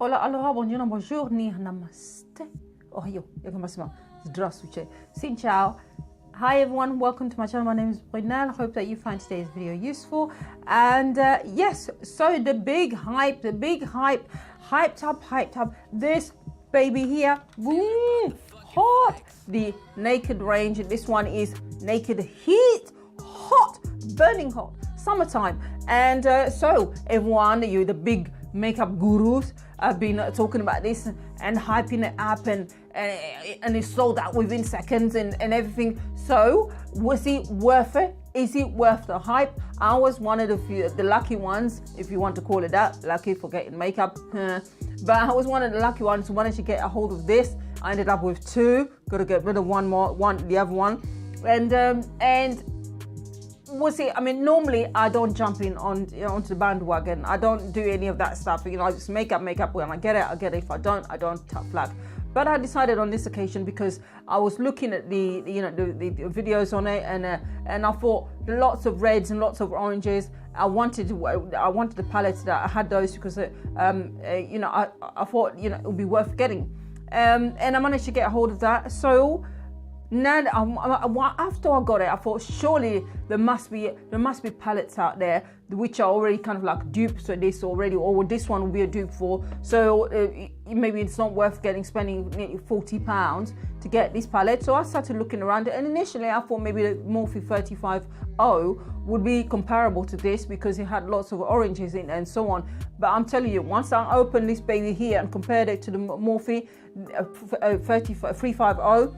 Hola, aloha, buongiorno, buongiorni, namaste. Ohio, здравствуйте. Xin chao. Hi everyone, welcome to my channel. My name is Brunel. Hope that you find today's video useful. And yes, so the big hype, hyped up. This baby here, boom, hot. The Naked range. This one is Naked Heat, hot, burning hot, summertime. And so everyone, you the big makeup gurus have been talking about this and hyping it up, and it's sold out within seconds and everything. So was it worth it? Is it worth the hype? I was one of the lucky ones, if you want to call it that, lucky for getting makeup. But I was one of the lucky ones who managed to get a hold of this. I ended up with two. Got to get rid of the other one, and we'll see. I mean, normally I don't jump in onto the bandwagon. I don't do any of that stuff. You know, I just makeup. When I get it, I get it. If I don't, tough flag. But I decided on this occasion because I was looking at the videos on it, and I thought lots of reds and lots of oranges. I wanted the palettes that I had those because I thought it would be worth getting, and I managed to get a hold of that. So now, after I got it, I thought surely there must be palettes out there which are already kind of like dupes for this already, or this one will be a dupe for. So maybe it's not worth spending nearly £40 to get this palette. So I started looking around, and initially I thought maybe the Morphe 25B would be comparable to this because it had lots of oranges in it and so on. But I'm telling you, once I opened this baby here and compared it to the Morphe 35B,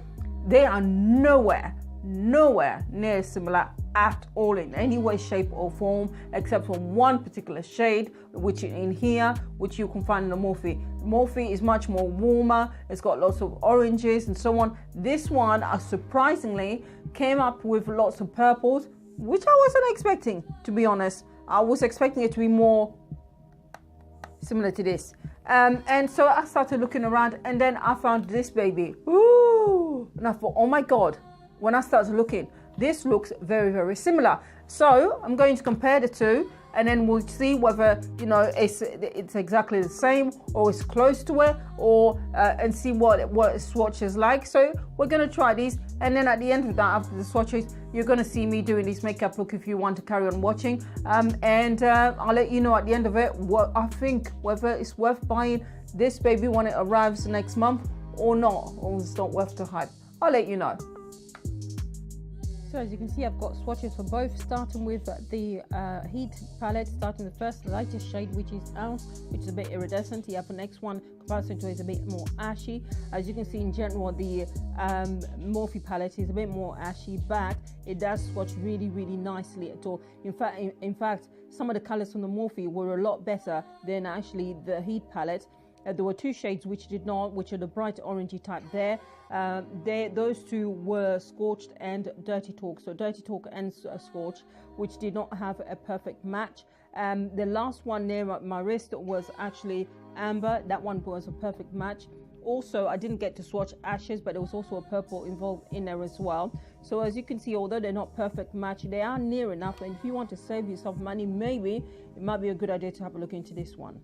they are nowhere near similar at all in any way, shape or form, except for one particular shade, which in here, which you can find in the Morphe. Morphe is much more warmer. It's got lots of oranges and so on. This one, surprisingly, came up with lots of purples, which I wasn't expecting, to be honest. I was expecting it to be more similar to this. And so I started looking around, and then I found this baby. Ooh! And I thought, oh my God, when I started looking, this looks very, very similar. So I'm going to compare the two, and then we'll see whether it's exactly the same or it's close to it, or and see what a swatch is like. So we're going to try these, and then at the end of that, after the swatches, you're going to see me doing this makeup look if you want to carry on watching. And I'll let you know at the end of it what I think, whether it's worth buying this baby when it arrives next month or not, or it's not worth the hype. I'll let you know. So as you can see, I've got swatches for both, starting with the Heat palette, starting the first lightest shade, which is Ounce, which is a bit iridescent. You have the next one, comparison to it, is a bit more ashy. As you can see, in general, the Morphe palette is a bit more ashy, but it does swatch really, really nicely at all. In fact, some of the colors from the Morphe were a lot better than actually the Heat palette. There were two shades which did not, which are the bright orangey type there. Those two were Scorched and Dirty Talk. So Dirty Talk and Scorched, which did not have a perfect match. The last one near my wrist was actually Amber. That one was a perfect match. Also, I didn't get to swatch Ashes, but there was also a purple involved in there as well. So as you can see, although they're not perfect match, they are near enough. And if you want to save yourself money, maybe it might be a good idea to have a look into this one.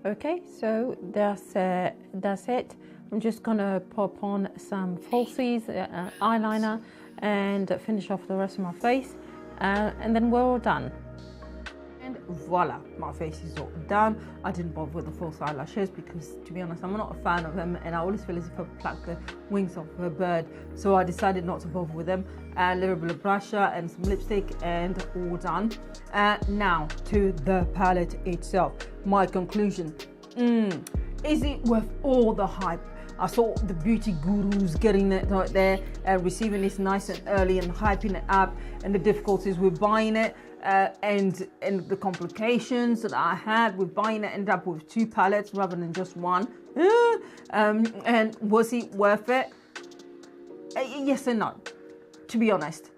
Okay, so that's it. I'm just gonna pop on some falsies, eyeliner, and finish off the rest of my face, and then we're all done. And voila, my face is all done. I didn't bother with the false eyelashes because, to be honest, I'm not a fan of them, and I always feel as if I plucked the wings off a bird, so I decided not to bother with them. A little bit of blusher and some lipstick, and all done. Now to the palette itself. My conclusion: is it worth all the hype? I saw the beauty gurus getting it right there and receiving this nice and early and hyping it up, and the difficulties with buying it, and the complications that I had with buying it, ended up with 2 palettes rather than just one. And was it worth it? Yes and no, to be honest.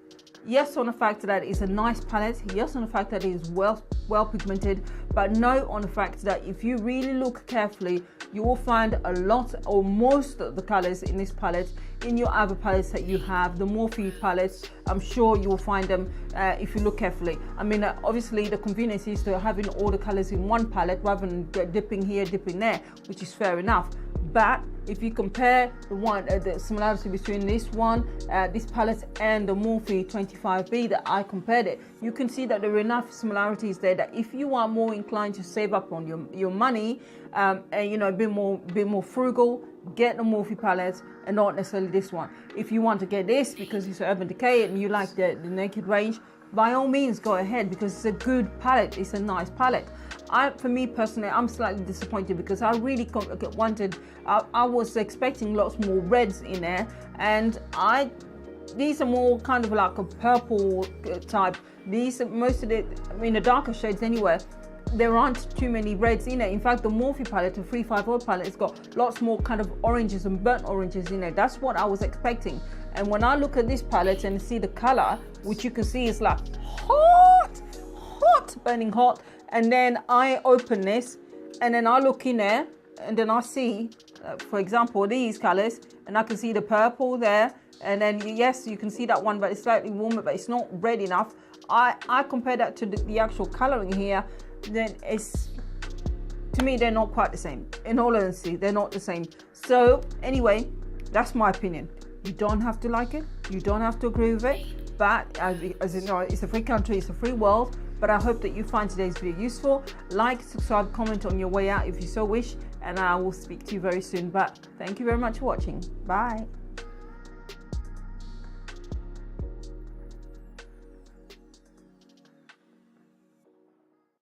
Yes, on the fact that it's a nice palette. Yes, on the fact that it is well pigmented. But no, on the fact that if you really look carefully, you will find a lot or most of the colors in this palette in your other palettes that you have. The Morphe palettes, I'm sure you will find them if you look carefully. I mean, obviously the convenience is to having all the colors in one palette rather than dipping here, dipping there, which is fair enough. But if you compare the similarity between this palette and the Morphe 25B that I compared it, you can see that there are enough similarities there that if you are more inclined to save up on your money, and you know, be more frugal, get the Morphe palette and not necessarily this one. If you want to get this because it's Urban Decay and you like the naked range, by all means go ahead, because it's a good palette. It's a nice palette. For me personally, I'm slightly disappointed because I really wanted, I was expecting lots more reds in there, and these are more kind of like a purple type. These are most of the, I mean, the darker shades anyway. There aren't too many reds in it. In fact, the Morphe palette, the 350 palette, it's got lots more kind of oranges and burnt oranges in it. That's what I was expecting. And when I look at this palette and see the color, which you can see is like hot, burning hot. And then I open this and then I look in there and then I see, for example, these colors, and I can see the purple there. And then, yes, you can see that one, but it's slightly warmer, but it's not red enough. I compare that to the actual coloring here, then it's, to me, they're not quite the same. In all honesty, they're not the same. So anyway, that's my opinion. You don't have to like it. You don't have to agree with it. But as you know, it's a free country, it's a free world. But I hope that you find today's video useful. Like, subscribe, comment on your way out if you so wish. And I will speak to you very soon. But thank you very much for watching. Bye.